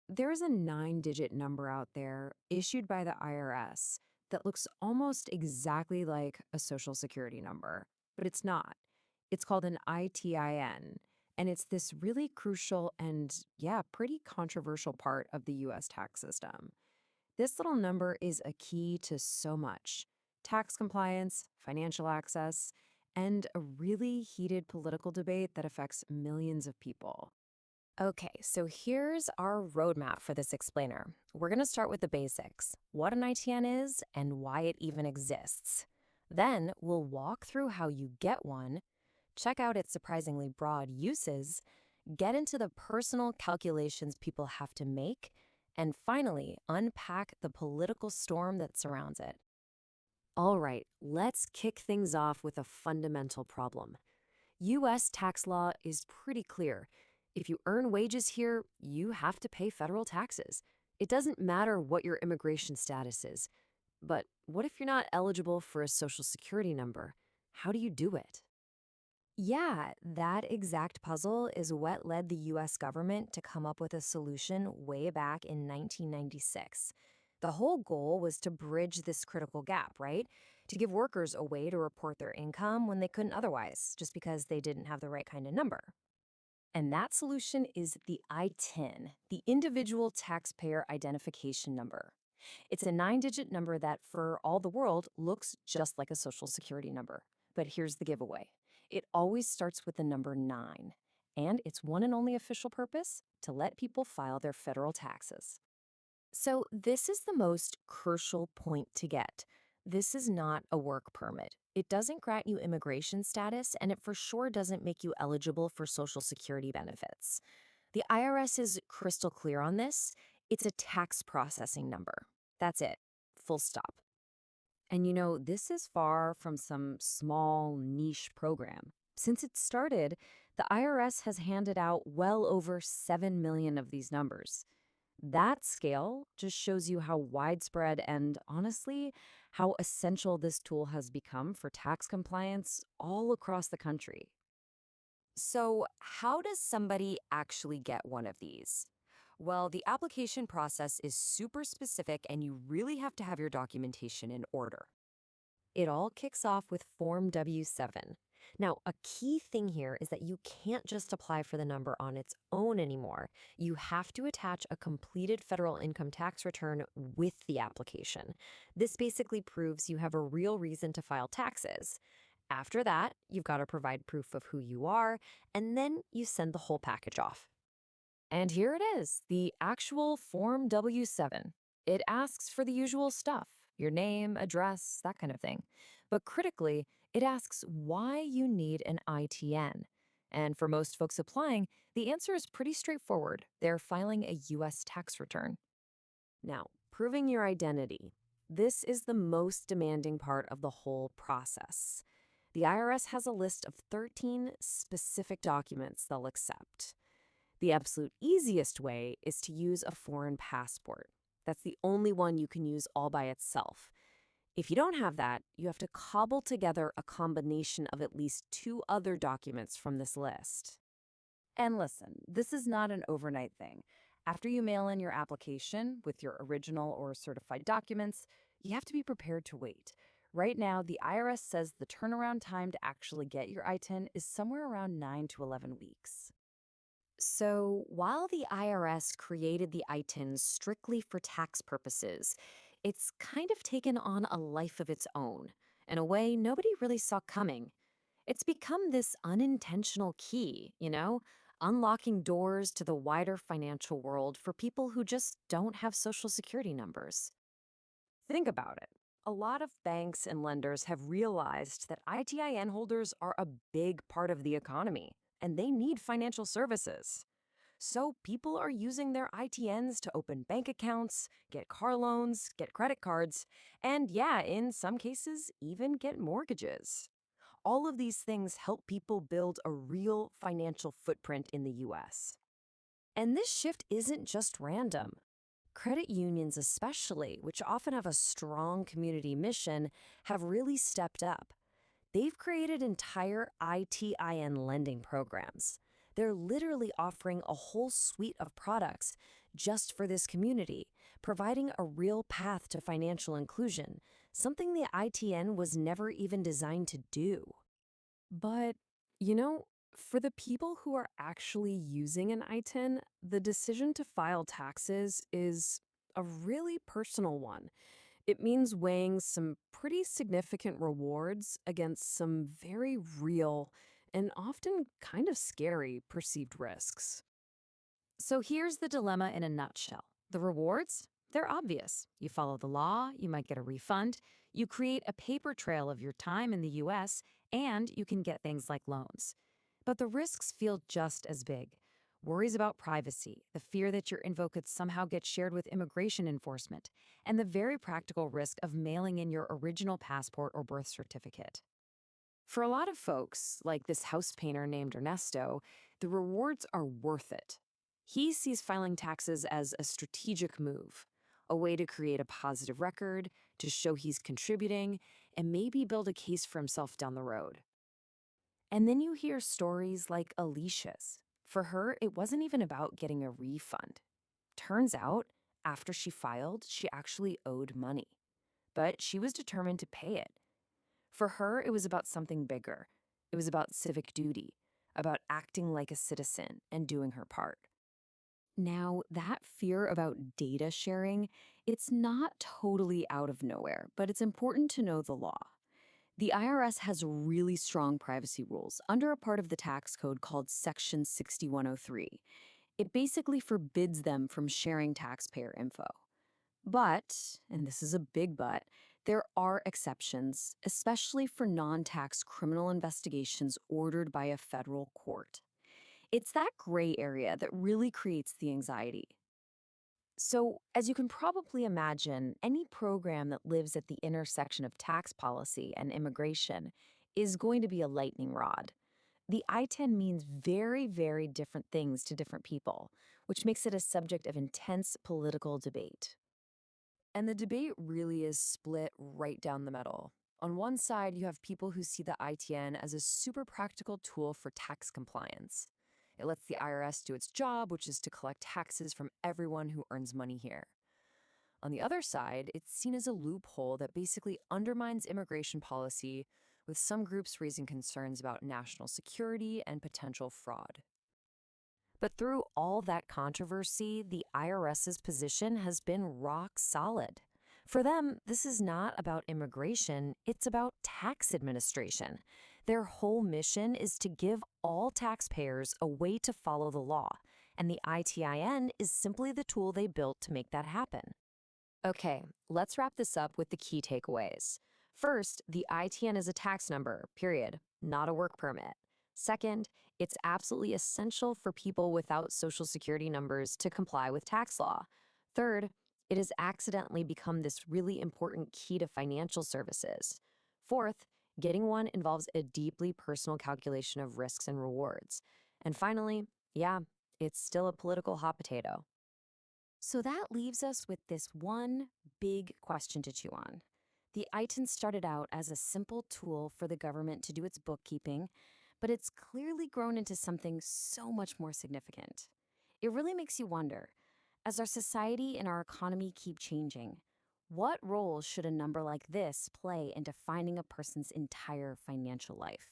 There's a 9-digit number out there issued by the IRS that looks almost exactly like a social security number, but it's not. It's called an ITIN, and it's this really crucial and, yeah, pretty controversial part of the US tax system. This little number is a key to so much: tax compliance, financial access, and a really heated political debate that affects millions of people. Okay, so here's our roadmap for this explainer. We're going to start with the basics: what an ITN is and why it even exists. Then we'll walk through how you get one, check out its surprisingly broad uses, get into the personal calculations people have to make, and finally unpack the political storm that surrounds it. All right, let's kick things off with a fundamental problem. US tax law is pretty clear. If you earn wages here, you have to pay federal taxes. It doesn't matter what your immigration status is. But what if you're not eligible for a social security number? How do you do it? Yeah, that exact puzzle is what led the US government to come up with a solution way back in 1996. The whole goal was to bridge this critical gap, right? To give workers a way to report their income when they couldn't otherwise, just because they didn't have the right kind of number. And that solution is the ITIN, the Individual Taxpayer Identification Number. It's a 9-digit number that, for all the world, looks just like a social security number. But here's the giveaway: it always starts with the number 9, and its one and only official purpose: to let people file their federal taxes. So, this is the most crucial point to get. This is not a work permit. It doesn't grant you immigration status, and it for sure doesn't make you eligible for Social Security benefits. The IRS is crystal clear on this. It's a tax processing number. That's it. Full stop. And this is far from some small niche program. Since it started, the IRS has handed out well over 7 million of these numbers. That scale just shows you how widespread and, honestly, how essential this tool has become for tax compliance all across the country. So, how does somebody actually get one of these? Well, the application process is super specific and you really have to have your documentation in order. It all kicks off with Form W-7. Now, a key thing here is that you can't just apply for the number on its own anymore. You have to attach a completed federal income tax return with the application. This basically proves you have a real reason to file taxes. After that, you've got to provide proof of who you are, and then you send the whole package off. And here it is, the actual Form W-7. It asks for the usual stuff: your name, address, that kind of thing. But critically, it asks why you need an ITN. And for most folks applying, the answer is pretty straightforward. They're filing a US tax return. Now, proving your identity. This is the most demanding part of the whole process. The IRS has a list of 13 specific documents they'll accept. The absolute easiest way is to use a foreign passport. That's the only one you can use all by itself. If you don't have that, you have to cobble together a combination of at least 2 other documents from this list. And listen, this is not an overnight thing. After you mail in your application with your original or certified documents, you have to be prepared to wait. Right now, the IRS says the turnaround time to actually get your ITIN is somewhere around 9 to 11 weeks. So, while the IRS created the ITIN strictly for tax purposes, it's kind of taken on a life of its own, in a way nobody really saw coming. It's become this unintentional key, unlocking doors to the wider financial world for people who just don't have social security numbers. Think about it. A lot of banks and lenders have realized that ITIN holders are a big part of the economy, and they need financial services. So people are using their ITNs to open bank accounts, get car loans, get credit cards, and yeah, in some cases, even get mortgages. All of these things help people build a real financial footprint in the US. And this shift isn't just random. Credit unions, especially, which often have a strong community mission, have really stepped up. They've created entire ITIN lending programs. They're literally offering a whole suite of products just for this community, providing a real path to financial inclusion, something the ITN was never even designed to do. But, you know, for the people who are actually using an ITIN, the decision to file taxes is a really personal one. It means weighing some pretty significant rewards against some very real and often kind of scary perceived risks. So here's the dilemma in a nutshell. The rewards? They're obvious. You follow the law, you might get a refund, you create a paper trail of your time in the US, and you can get things like loans. But the risks feel just as big. Worries about privacy, the fear that your info could somehow get shared with immigration enforcement, and the very practical risk of mailing in your original passport or birth certificate. For a lot of folks, like this house painter named Ernesto, the rewards are worth it. He sees filing taxes as a strategic move, a way to create a positive record, to show he's contributing, and maybe build a case for himself down the road. And then you hear stories like Alicia's. For her, it wasn't even about getting a refund. Turns out, after she filed, she actually owed money. But she was determined to pay it. For her, it was about something bigger. It was about civic duty, about acting like a citizen and doing her part. Now, that fear about data sharing, it's not totally out of nowhere, but it's important to know the law. The IRS has really strong privacy rules under a part of the tax code called Section 6103. It basically forbids them from sharing taxpayer info. But, and this is a big but, there are exceptions, especially for non-tax criminal investigations ordered by a federal court. It's that gray area that really creates the anxiety. So, as you can probably imagine, any program that lives at the intersection of tax policy and immigration is going to be a lightning rod. The I-10 means very, very different things to different people, which makes it a subject of intense political debate. And the debate really is split right down the middle. On one side, you have people who see the ITN as a super practical tool for tax compliance. It lets the IRS do its job, which is to collect taxes from everyone who earns money here. On the other side, it's seen as a loophole that basically undermines immigration policy, with some groups raising concerns about national security and potential fraud. But through all that controversy, the IRS's position has been rock solid. For them, this is not about immigration, it's about tax administration. Their whole mission is to give all taxpayers a way to follow the law, and the ITIN is simply the tool they built to make that happen. Okay, let's wrap this up with the key takeaways. First, the ITN is a tax number, period, not a work permit. Second, it's absolutely essential for people without Social Security numbers to comply with tax law. Third, it has accidentally become this really important key to financial services. Fourth, getting one involves a deeply personal calculation of risks and rewards. And finally, yeah, it's still a political hot potato. So that leaves us with this one big question to chew on. The ITIN started out as a simple tool for the government to do its bookkeeping, but it's clearly grown into something so much more significant. It really makes you wonder, as our society and our economy keep changing, what role should a number like this play in defining a person's entire financial life?